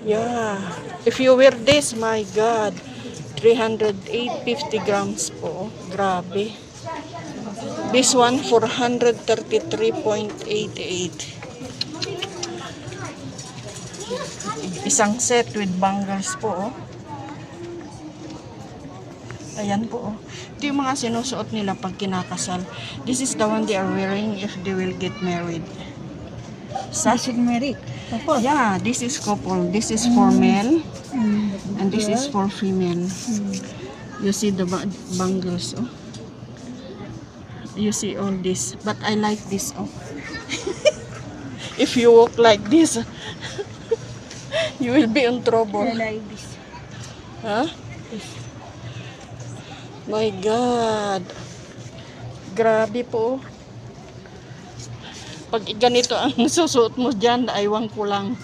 Yeah. If you wear this, my God. 308.50 grams po. Grabe. This one, 433.88. Isang set with bangles po. Ayan po. Ito yung mga sinusuot nila pag kinakasal. This is the one they are wearing if they will get married. This is married. Yeah, this is couple. This is for male. And this is for female. You see the bangles, oh. You see all this. But I like this, oh. If you walk like this, you will be in trouble. I like this. Huh? My God. Grabe po. Pag ganito ang susuot mo dyan, aywan ko lang.